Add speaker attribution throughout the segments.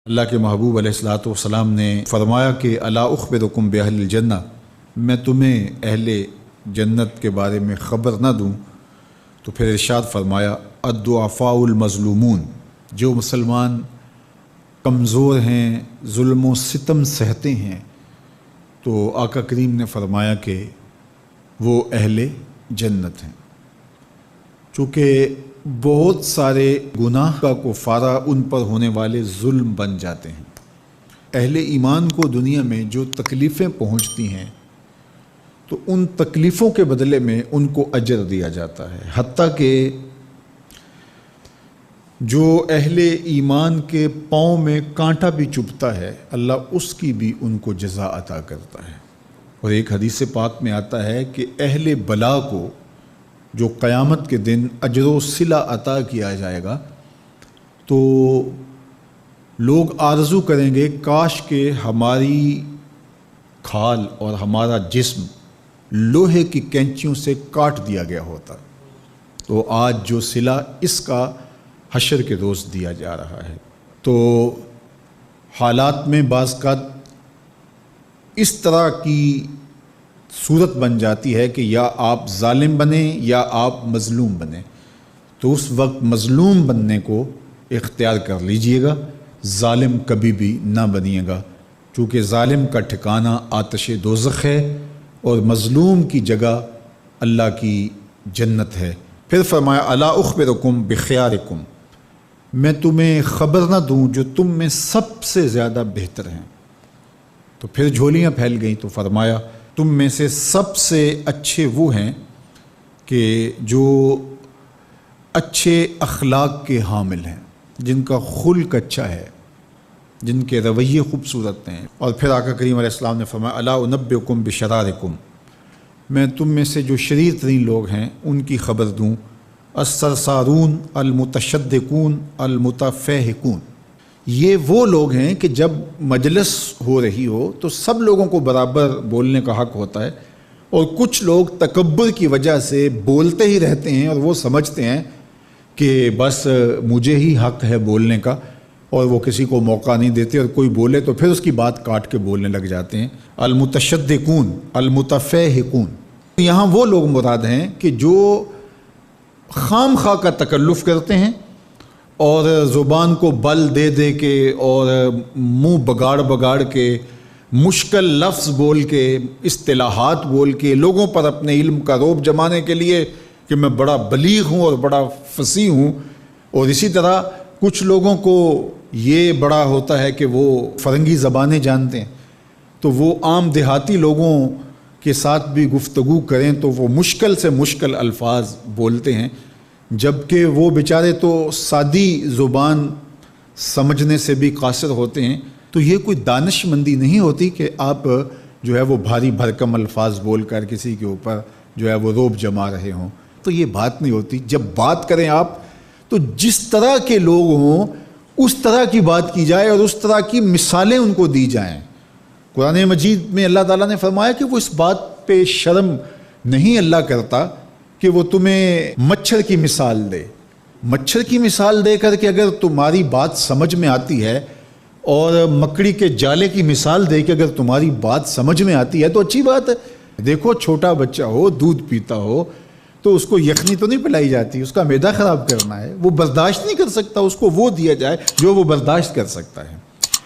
Speaker 1: اللہ کے محبوب علیہ الصلوۃ والسلام نے فرمایا کہ الا اخبرکم باہل الجنہ، میں تمہیں اہل جنت کے بارے میں خبر نہ دوں؟ تو پھر ارشاد فرمایا الضعفاء المظلومون، جو مسلمان کمزور ہیں، ظلم و ستم سہتے ہیں، تو آقا کریم نے فرمایا کہ وہ اہل جنت ہیں، چونکہ بہت سارے گناہ کا کفارہ ان پر ہونے والے ظلم بن جاتے ہیں۔ اہل ایمان کو دنیا میں جو تکلیفیں پہنچتی ہیں تو ان تکلیفوں کے بدلے میں ان کو اجر دیا جاتا ہے، حتیٰ کہ جو اہل ایمان کے پاؤں میں کانٹا بھی چبھتا ہے اللہ اس کی بھی ان کو جزا عطا کرتا ہے۔ اور ایک حدیث پاک میں آتا ہے کہ اہل بلا کو جو قیامت کے دن اجر و صلہ عطا کیا جائے گا تو لوگ آرزو کریں گے کاش کہ ہماری کھال اور ہمارا جسم لوہے کی کینچیوں سے کاٹ دیا گیا ہوتا، تو آج جو صلہ اس کا حشر کے روز دیا جا رہا ہے۔ تو حالات میں بعض کا اس طرح کی صورت بن جاتی ہے کہ یا آپ ظالم بنیں یا آپ مظلوم بنیں، تو اس وقت مظلوم بننے کو اختیار کر لیجئے گا، ظالم کبھی بھی نہ بنیے گا، چونکہ ظالم کا ٹھکانہ آتش دوزخ ہے اور مظلوم کی جگہ اللہ کی جنت ہے۔ پھر فرمایا الا اخبرکم بخیارکم، میں تمہیں خبر نہ دوں جو تم میں سب سے زیادہ بہتر ہیں؟ تو پھر جھولیاں پھیل گئیں، تو فرمایا تم میں سے سب سے اچھے وہ ہیں کہ جو اچھے اخلاق کے حامل ہیں، جن کا خلق اچھا ہے، جن کے رویے خوبصورت ہیں۔ اور پھر آقا کریم علیہ السلام نے فرمایا الا انبئکم بشرارکم، میں تم میں سے جو شریر ترین لوگ ہیں ان کی خبر دوں، السرسارون المتشدقون المتفہقون، یہ وہ لوگ ہیں کہ جب مجلس ہو رہی ہو تو سب لوگوں کو برابر بولنے کا حق ہوتا ہے، اور کچھ لوگ تکبر کی وجہ سے بولتے ہی رہتے ہیں اور وہ سمجھتے ہیں کہ بس مجھے ہی حق ہے بولنے کا، اور وہ کسی کو موقع نہیں دیتے، اور کوئی بولے تو پھر اس کی بات کاٹ کے بولنے لگ جاتے ہیں۔ المتشدقون المتفہقون، یہاں وہ لوگ مراد ہیں کہ جو خام خواہ کا تکلف کرتے ہیں اور زبان کو بل دے دے کے اور منہ بگاڑ بگاڑ کے مشکل لفظ بول کے اصطلاحات بول کے لوگوں پر اپنے علم کا رعب جمانے کے لیے کہ میں بڑا بلیغ ہوں اور بڑا فصیح ہوں، اور اسی طرح کچھ لوگوں کو یہ بڑا ہوتا ہے کہ وہ فرنگی زبانیں جانتے ہیں، تو وہ عام دیہاتی لوگوں کے ساتھ بھی گفتگو کریں تو وہ مشکل سے مشکل الفاظ بولتے ہیں، جبکہ وہ بیچارے تو سادی زبان سمجھنے سے بھی قاصر ہوتے ہیں۔ تو یہ کوئی دانش مندی نہیں ہوتی کہ آپ جو ہے وہ بھاری بھرکم الفاظ بول کر کسی کے اوپر جو ہے وہ رعب جما رہے ہوں، تو یہ بات نہیں ہوتی۔ جب بات کریں آپ تو جس طرح کے لوگ ہوں اس طرح کی بات کی جائے اور اس طرح کی مثالیں ان کو دی جائیں۔ قرآن مجید میں اللہ تعالیٰ نے فرمایا کہ وہ اس بات پہ شرم نہیں اللہ کرتا کہ وہ تمہیں مچھر کی مثال دے، مچھر کی مثال دے کر کہ اگر تمہاری بات سمجھ میں آتی ہے، اور مکڑی کے جالے کی مثال دے کہ اگر تمہاری بات سمجھ میں آتی ہے تو اچھی بات ہے۔ دیکھو چھوٹا بچہ ہو دودھ پیتا ہو تو اس کو یخنی تو نہیں پلائی جاتی، اس کا معدہ خراب کرنا ہے، وہ برداشت نہیں کر سکتا، اس کو وہ دیا جائے جو وہ برداشت کر سکتا ہے۔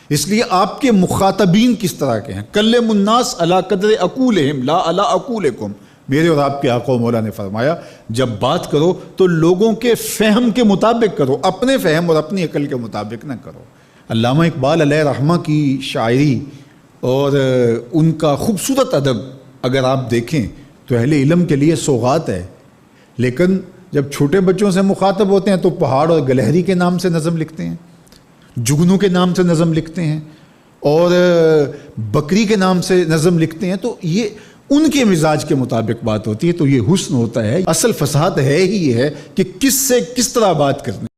Speaker 1: اس لیے آپ کے مخاطبین کس طرح کے ہیں؟ کلم الناس علی قدر عقولہم لا علی عقولکم، میرے اور آپ کے آقا و مولا نے فرمایا جب بات کرو تو لوگوں کے فہم کے مطابق کرو، اپنے فہم اور اپنی عقل کے مطابق نہ کرو۔ علامہ اقبال علیہ رحمہ کی شاعری اور ان کا خوبصورت ادب اگر آپ دیکھیں تو اہل علم کے لیے سوغات ہے، لیکن جب چھوٹے بچوں سے مخاطب ہوتے ہیں تو پہاڑ اور گلہری کے نام سے نظم لکھتے ہیں، جگنو کے نام سے نظم لکھتے ہیں، اور بکری کے نام سے نظم لکھتے ہیں، تو یہ ان کے مزاج کے مطابق بات ہوتی ہے۔ تو یہ حسن ہوتا ہے، اصل فصاحت ہے ہی ہے کہ کس سے کس طرح بات کرنی۔